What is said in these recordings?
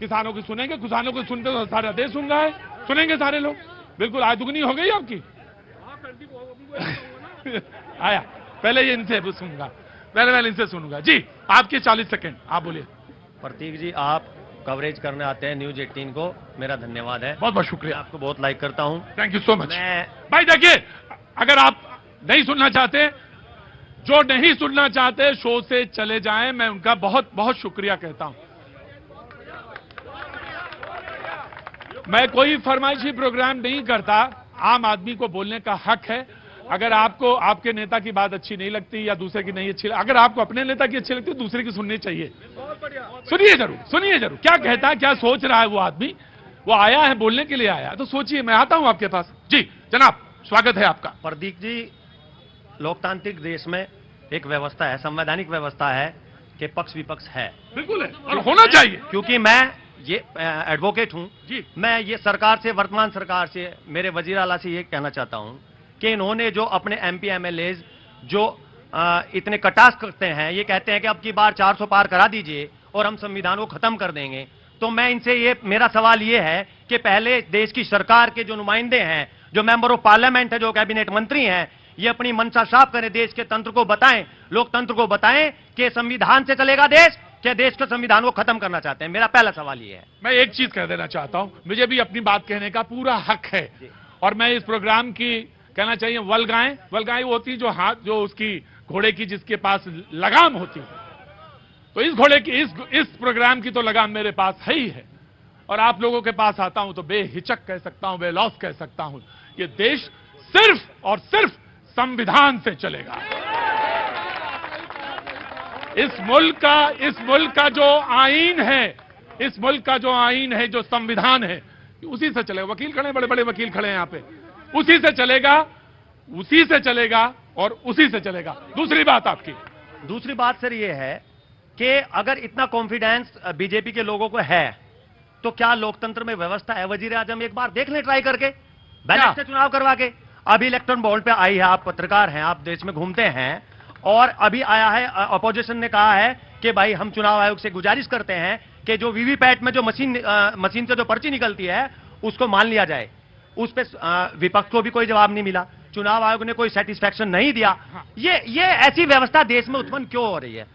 किसानों की सुनेंगे, किसानों को सुनते तो सारा देश सुन रहा है, सुनेंगे सारे लोग। बिल्कुल आय दुगनी हो गई आपकी। आया पहले ये इनसे सुनूंगा, पहले इनसे सुनूंगा। जी आपके 40 सेकंड, आप बोलिए। प्रतीक जी, आप कवरेज करने आते हैं न्यूज 18 को, मेरा धन्यवाद है। बहुत बहुत शुक्रिया, आपको बहुत लाइक करता हूं। Thank you so much. मैं भाई देखिए, अगर आप नहीं सुनना चाहते, जो नहीं सुनना चाहते शो से चले जाएं, मैं उनका बहुत बहुत शुक्रिया कहता हूं। मैं कोई फरमाइशी प्रोग्राम नहीं करता, आम आदमी को बोलने का हक है। अगर आपको आपके नेता की बात अच्छी नहीं लगती या दूसरे की नहीं अच्छी, अगर आपको अपने नेता की अच्छी लगती है, दूसरे की सुननी चाहिए। सुनिए जरूर, सुनिए जरूर, क्या कहता है, क्या सोच रहा है वो आदमी। वो आया है बोलने के लिए आया है, तो सोचिए। मैं आता हूं आपके पास। जी जनाब, स्वागत है आपका। प्रदीप जी, लोकतांत्रिक देश में एक व्यवस्था है, संवैधानिक व्यवस्था है कि पक्ष विपक्ष है। बिल्कुल है, और होना चाहिए। क्योंकि मैं ये एडवोकेट हूं जी, मैं ये सरकार से, वर्तमान सरकार से, मेरे वजीर आला से ये कहना चाहता हूं कि इन्होंने जो अपने एमपी एमएलएज जो इतने कटाक्ष करते हैं, ये कहते हैं कि अब की बार 400 पार करा दीजिए और हम संविधान को खत्म कर देंगे। तो मैं इनसे ये, मेरा सवाल ये है कि पहले देश की सरकार के जो नुमाइंदे हैं, जो मेंबर ऑफ पार्लियामेंट है, जो कैबिनेट मंत्री हैं, ये अपनी मंशा साफ करें, देश के तंत्र को बताएं, लोकतंत्र को बताएं कि संविधान से चलेगा देश, क्या देश के संविधान को खत्म करना चाहते हैं। मेरा पहला सवाल ये है। मैं एक चीज कह देना चाहता हूं, मुझे भी अपनी बात कहने का पूरा हक है, और मैं इस प्रोग्राम की कहना चाहिए वलगाएं। वलगाएं वो होती जो हाथ, जो उसकी घोड़े की जिसके पास लगाम होती है, तो इस घोड़े की, इस प्रोग्राम की तो लगाम मेरे पास है ही है। और आप लोगों के पास आता हूं तो बेहिचक कह सकता हूं, बेलौस कह सकता हूं, ये देश सिर्फ और सिर्फ संविधान से चलेगा। इस मुल्क का जो आईन है, इस मुल्क का जो आईन है, जो संविधान है, उसी से चलेगा। वकील खड़े, बड़े बड़े वकील खड़े हैं यहां पे, उसी से चलेगा, उसी से चलेगा और उसी से चलेगा। दूसरी बात आपकी, दूसरी बात सर ये है कि अगर इतना कॉन्फिडेंस बीजेपी के लोगों को है, तो क्या लोकतंत्र में व्यवस्था है? वजीर आजम एक बार देख लें ट्राई करके, बैलेट से चुनाव करवा के। अभी इलेक्ट्रॉन बॉन्ड पे आई है, आप पत्रकार हैं, आप देश में घूमते हैं, और अभी आया है, अपोजिशन ने कहा है कि भाई हम चुनाव आयोग से गुजारिश करते हैं कि जो वीवीपैट में जो मशीन से जो पर्ची निकलती है उसको मान लिया जाए। उस पे विपक्ष को भी कोई जवाब नहीं मिला, चुनाव आयोग ने कोई सेटिस्फैक्शन नहीं दिया। ये ऐसी व्यवस्था देश में उत्पन्न क्यों हो रही है?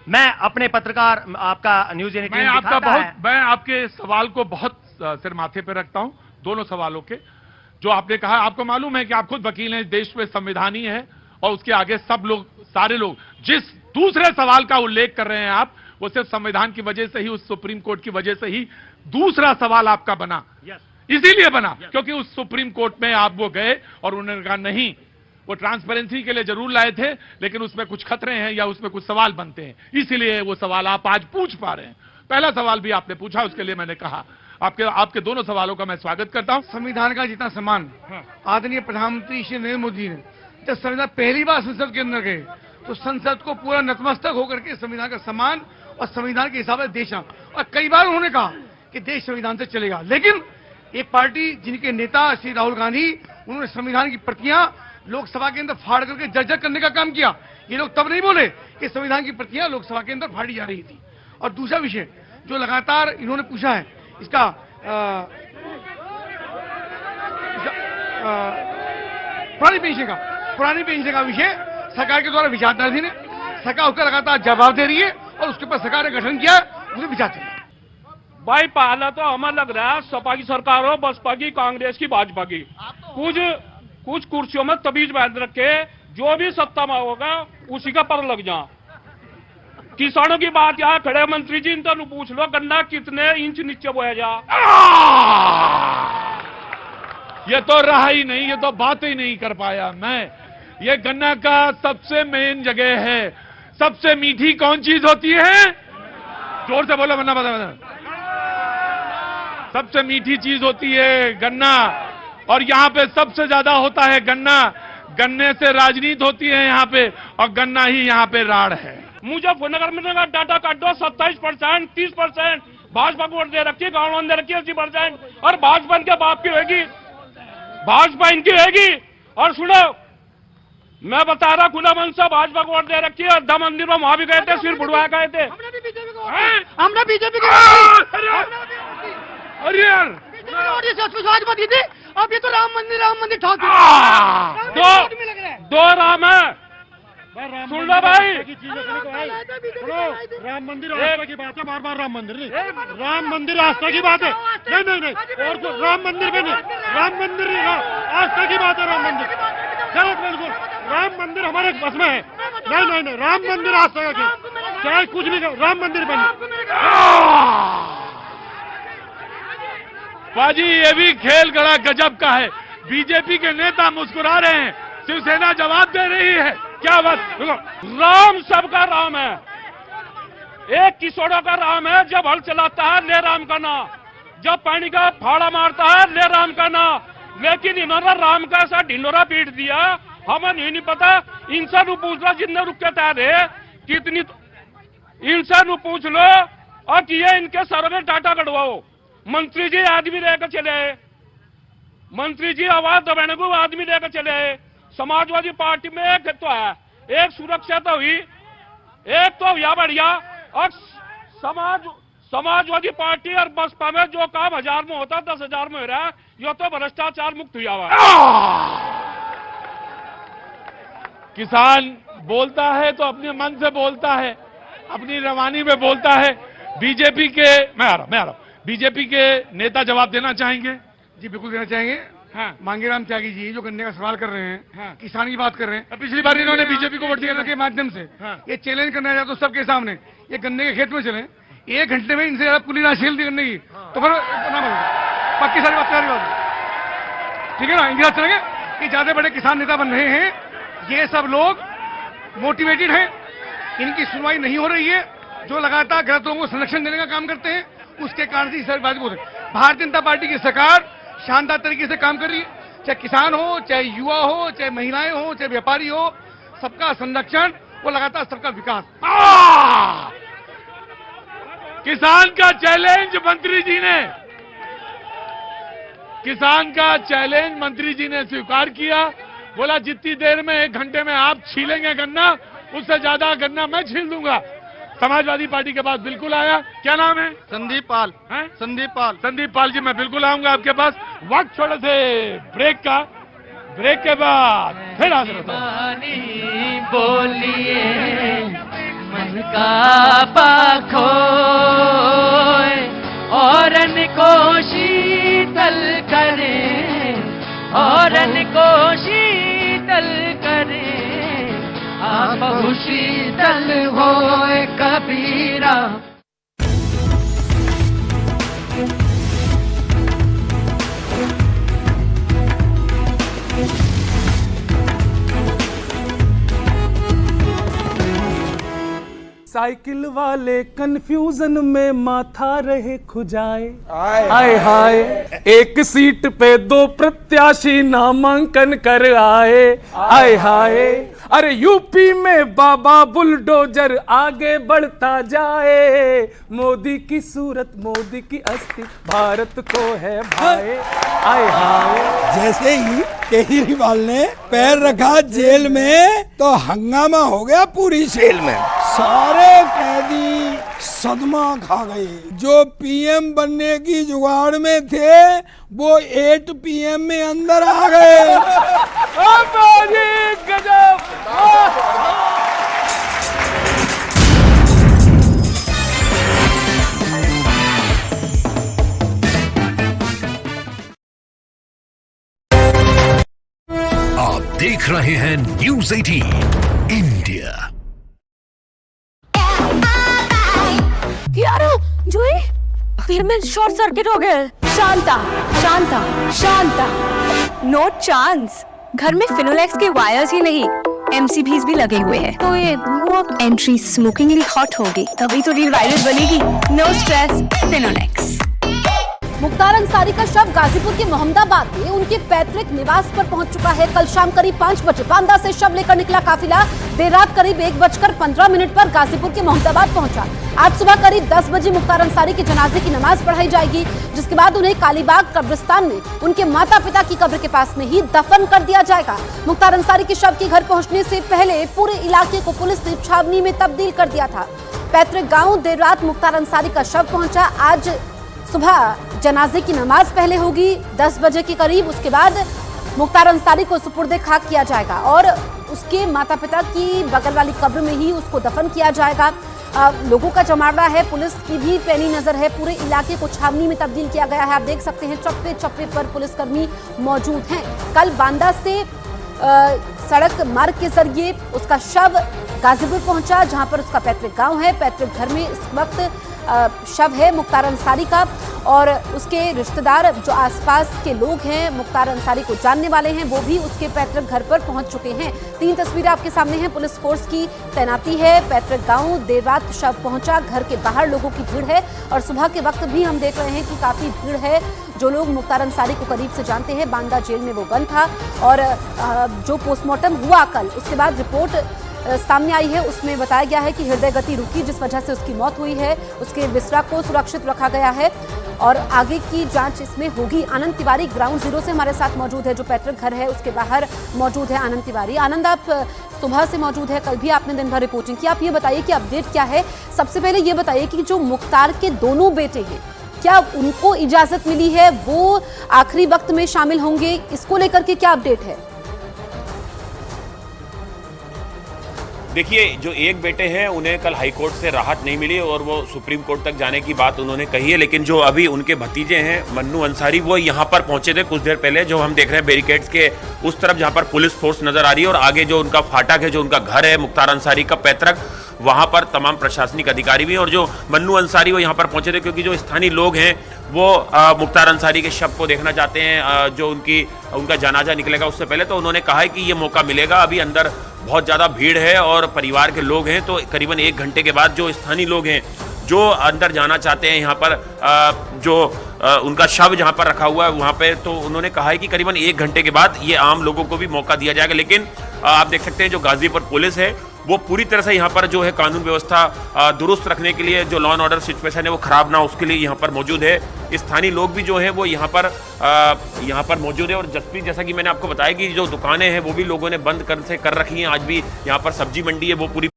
मैं अपने पत्रकार, आपका न्यूज 18 मैं आपके सवाल को बहुत सिर माथे पे रखता हूं, दोनों सवालों के। जो आपने कहा, आपको मालूम है कि आप खुद वकील हैं, इस देश में संविधान ही है, और उसके आगे सब लोग, सारे लोग, जिस दूसरे सवाल का उल्लेख कर रहे हैं आप, वो सिर्फ संविधान की वजह से ही, उस सुप्रीम कोर्ट की वजह से ही दूसरा सवाल आपका बना। इसीलिए बना क्योंकि उस सुप्रीम कोर्ट में आप वो गए और उन्होंने कहा नहीं, वो ट्रांसपेरेंसी के लिए जरूर लाए थे, लेकिन उसमें कुछ खतरे हैं या उसमें कुछ सवाल बनते हैं, इसीलिए वो सवाल आप आज पूछ पा रहे हैं। पहला सवाल भी आपने पूछा, उसके लिए मैंने कहा आपके दोनों सवालों का मैं स्वागत करता हूं। संविधान का जितना सम्मान आदरणीय प्रधानमंत्री श्री नरेंद्र मोदी ने, जब संविधान पहली बार संसद के अंदर गए, तो संसद को पूरा नतमस्तक होकर के संविधान का सम्मान और संविधान के हिसाब से देश, और कई बार उन्होंने कहा कि देश संविधान से चलेगा। लेकिन एक पार्टी जिनके नेता श्री राहुल गांधी, उन्होंने संविधान की प्रतियां लोकसभा के अंदर फाड़ करके जर्जर करने का काम किया। ये लोग तब नहीं बोले कि संविधान की प्रतियां लोकसभा के अंदर फाड़ी जा रही थी। और दूसरा विषय जो लगातार इन्होंने पूछा है, इसका पुरानी पेंशन का विषय सरकार के द्वारा विचाराधीन है, सरकार उसका लगातार जवाब दे रही है, और उसके ऊपर सरकार ने गठन किया, उसे विचार है। भाई पहला तो हमें लग रहा है सपा की सरकार हो, बसपा की, कांग्रेस की, भाजपा की, कुछ कुर्सियों में तमीज बांध रखे, जो भी सत्ता में होगा उसी का पर लग जा। किसानों की बात यहाँ खड़े मंत्री जी, इनका पूछ लो गन्ना कितने इंच नीचे बोया जा। ये तो रहा ही नहीं, ये तो बात ही नहीं कर पाया मैं। ये गन्ना का सबसे मेन जगह है। सबसे मीठी कौन चीज होती है? जोर से बोलो, बता। सबसे मीठी चीज होती है गन्ना, और यहाँ पे सबसे ज्यादा होता है गन्ना। गन्ने से राजनीति होती है यहाँ पे, और गन्ना ही यहाँ पे राड़ है। मुजफ्फरनगर में डाटा काट दो, 27%, 30% भाजपा को वोट दे रखी है, गाँव दे रखी है 80%, और भाजपा इनके बाप की होगी, भाजपा इनकी होगी। और सुनो, मैं बता रहा खुला मन से, भाजपा को वोट दे रखी है, दम मंदिर में वहां भी गए थे, सिर बुड़वाया गए थे। हमने बीजेपी और ये समाजवादी थी, अब ये तो राम मंदिर ठाक दो राम है। सुन लो भाई, राम मंदिर आस्था की बात है, बार बार राम मंदिर नहीं, राम मंदिर आस्था की बात है। नहीं और तो राम मंदिर पे नहीं, राम मंदिर नहीं, आस्था की बात है। राम मंदिर गलत बिल्कुल, राम मंदिर हमारे बस में है। नहीं राम मंदिर आस्था का, चाहे कुछ भी करो, राम मंदिर पे नहीं। बाजी ये भी खेल बड़ा गजब का है। बीजेपी के नेता मुस्कुरा रहे हैं, शिवसेना जवाब दे रही है। क्या बात? राम सबका राम है, एक किशोरों का राम है। जब हल चलाता है ले राम का नाम, जब पानी का फाड़ा मारता है ले राम का नाम। लेकिन इन्होंने राम का ऐसा ढिंडोरा पीट दिया, हमें नहीं पता। इनसे नु पूछ लो जितने रुक के तैयार है कितनी, इनसे नु पूछ लो और कि ये इनके सर में टाटा कटवाओ। मंत्री जी आदमी लेकर चले आए, मंत्री जी आवाज दबाने को आदमी लेकर चले आए। समाजवादी पार्टी में एक तो है, एक सुरक्षा तो हुई, एक तो हुआ बढ़िया। और समाजवादी पार्टी और बसपा में जो काम 1000 में होता 10,000 में हो रहा है, यो तो भ्रष्टाचार मुक्त हुआ हुआ। किसान बोलता है तो अपने मन से बोलता है, अपनी रवानी में बोलता है। बीजेपी के मैं आ रहा हूं, बीजेपी के नेता जवाब देना चाहेंगे? जी बिल्कुल देना चाहेंगे। हाँ। मांगेराम त्यागी जी जो गन्ने का सवाल कर रहे हैं, हाँ। किसान की बात कर रहे हैं। पिछली बार इन्होंने बीजेपी को वोट दिया था के माध्यम से हाँ। ये चैलेंज करना चाहते तो सबके सामने ये गन्ने के खेत में चले, 1 घंटे में इनसे ज्यादा पुली नाशील करने की, तो फिर पक्की सारी बात ठीक है ना। इनके साथ चलेंगे कि ज्यादा बड़े किसान नेता बन रहे हैं, ये सब लोग मोटिवेटेड हैं, इनकी सुनवाई नहीं हो रही है, जो लगातार गलत लोगों को संरक्षण देने का काम करते हैं, उसके कारण से सारी बात बोल रहे। भारतीय जनता पार्टी की सरकार शानदार तरीके से काम कर रही है, चाहे किसान हो, चाहे युवा हो, चाहे महिलाएं हो, चाहे व्यापारी हो, सबका संरक्षण और लगातार सबका विकास। किसान का चैलेंज मंत्री जी ने, किसान का चैलेंज मंत्री जी ने स्वीकार किया। बोला जितनी देर में 1 घंटे में आप छीलेंगे गन्ना, उससे ज्यादा गन्ना मैं छील दूंगा। समाजवादी पार्टी के पास बिल्कुल आया। क्या नाम है? संदीप पाल। हैं? संदीप पाल। संदीप पाल जी, मैं बिल्कुल आऊंगा आपके पास। वक्त थोड़े से ब्रेक का, ब्रेक के बाद फिर हाजिर होता हूं। बोलिए मन का पाखो और को शीतल करे, और को शीतल करे, आप शीतल हो कबीरा। साइकिल वाले कंफ्यूजन में माथा रहे खुजाए, आए हाय एक सीट पे 2 प्रत्याशी नामांकन कर आए, आए हाय अरे यूपी में बाबा बुलडोजर आगे बढ़ता जाए, मोदी की सूरत मोदी की अस्थि भारत को है भाई, आए हाय। जैसे ही केजरीवाल ने पैर रखा जेल में तो हंगामा हो गया पूरी जेल में, सारे कैदी सदमा खा गए। जो पीएम बनने की जुगाड़ में थे वो 8 PM में अंदर आ गए। गजब। आप देख रहे हैं न्यूज़ 18 इंडिया। यार जोई फिर में शॉर्ट सर्किट हो गया। शांता शांता शांता, नो चांस। घर में फिनोलेक्स के वायर्स ही नहीं MCBs भी लगे हुए हैं, तो ये एंट्री स्मोकिंगली हॉट होगी, तभी तो रील वायरल बनेगी। No stress, Finolex. मुख्तार अंसारी का शव गाजीपुर के मोहम्मदाबाद में उनके पैतृक निवास पर पहुंच चुका है। कल शाम करीब 5 बजे बांदा से शव लेकर निकला काफिला देर रात करीब 1:15 पर गाजीपुर के मोहम्मदाबाद पहुंचा। आज सुबह करीब 10 बजे मुख्तार अंसारी के जनाजे की नमाज पढ़ाई जाएगी, जिसके बाद उन्हें कालीबाग कब्रिस्तान में उनके माता पिता की कब्र के पास में ही दफन कर दिया जाएगा। मुख्तार अंसारी के शव के घर पहुंचने से पहले पूरे इलाके को पुलिस ने छावनी में तब्दील कर दिया था। पैतृक गाँव देर रात मुख्तार अंसारी का शव पहुंचा। आज सुबह जनाजे की नमाज पहले होगी 10 बजे के करीब। उसके बाद मुख्तार अंसारी को सुपुर्दे खाक किया जाएगा और उसके माता पिता की बगल वाली कब्र में ही उसको दफन किया जाएगा। लोगों का जमावड़ा है, पुलिस की भी पैनी नजर है, पूरे इलाके को छावनी में तब्दील किया गया है। आप देख सकते हैं चप्पे चप्पे पर पुलिसकर्मी मौजूद हैं। कल बांदा से सड़क मार्ग के जरिए उसका शव गाजीपुर पहुंचा, जहां पर उसका पैतृक गांव है। पैतृक घर में इस वक्त शव है मुख्तार अंसारी का और उसके रिश्तेदार जो आसपास के लोग हैं मुख्तार अंसारी को जानने वाले हैं, वो भी उसके पैतृक घर पर पहुंच चुके हैं। 3 तस्वीरें आपके सामने हैं। पुलिस फोर्स की तैनाती है, पैतृक गांव, देर रात शव पहुंचा, घर के बाहर लोगों की भीड़ है और सुबह के वक्त भी हम देख रहे हैं कि काफी भीड़ है। जो लोग मुख्तार अंसारी को करीब से जानते हैं, बांदा जेल में वो बंद था और जो पोस्टमार्टम हुआ कल, उसके बाद रिपोर्ट सामने आई है, उसमें बताया गया है कि हृदय गति रुकी जिस वजह से उसकी मौत हुई है। उसके बिस्तरा को सुरक्षित रखा गया है और आगे की जांच इसमें होगी। आनंद तिवारी ग्राउंड जीरो से हमारे साथ मौजूद है, जो पैतृक घर है उसके बाहर मौजूद है आनंद तिवारी। आनंद, आप सुबह से मौजूद है, कल भी आपने दिन भर रिपोर्टिंग की, आप ये बताइए कि अपडेट क्या है। सबसे पहले ये बताइए कि जो मुख्तार के दोनों बेटे हैं, क्या उनको इजाजत मिली है, वो आखिरी वक्त में शामिल होंगे, इसको लेकर के क्या अपडेट है? देखिए, जो एक बेटे हैं उन्हें कल हाईकोर्ट से राहत नहीं मिली और वो सुप्रीम कोर्ट तक जाने की बात उन्होंने कही है, लेकिन जो अभी उनके भतीजे हैं मन्नू अंसारी, वो यहाँ पर पहुंचे थे कुछ देर पहले। जो हम देख रहे हैं बैरिकेड्स के उस तरफ जहाँ पर पुलिस फोर्स नजर आ रही है और आगे जो उनका फाटक है, जो उनका घर है मुख्तार अंसारी का पैतृक, वहां पर तमाम प्रशासनिक अधिकारी भी और जो मन्नू अंसारी वो यहाँ पर पहुंचे थे क्योंकि जो स्थानीय लोग हैं वो मुख्तार अंसारी के शव को देखना चाहते हैं। जो उनका जनाजा निकलेगा उससे पहले, तो उन्होंने कहा है कि ये मौका मिलेगा। अभी अंदर बहुत ज़्यादा भीड़ है और परिवार के लोग हैं, तो करीबन 1 घंटे के बाद जो स्थानीय लोग हैं जो अंदर जाना चाहते हैं, यहाँ पर जो उनका शव जहाँ पर रखा हुआ है वहाँ पे, तो उन्होंने कहा है कि करीबन 1 घंटे के बाद ये आम लोगों को भी मौका दिया जाएगा। लेकिन आप देख सकते हैं जो गाजीपुर पुलिस है वो पूरी तरह से यहाँ पर जो है कानून व्यवस्था दुरुस्त रखने के लिए, जो लॉ एंड ऑर्डर सिचुएशन है वो खराब ना, उसके लिए यहाँ पर मौजूद है। स्थानीय लोग भी जो है वो यहाँ पर मौजूद है और जसप्रीत, जैसा कि मैंने आपको बताया कि जो दुकानें हैं वो भी लोगों ने बंद कर रखी हैं। आज भी यहाँ पर सब्जी मंडी है वो पूरी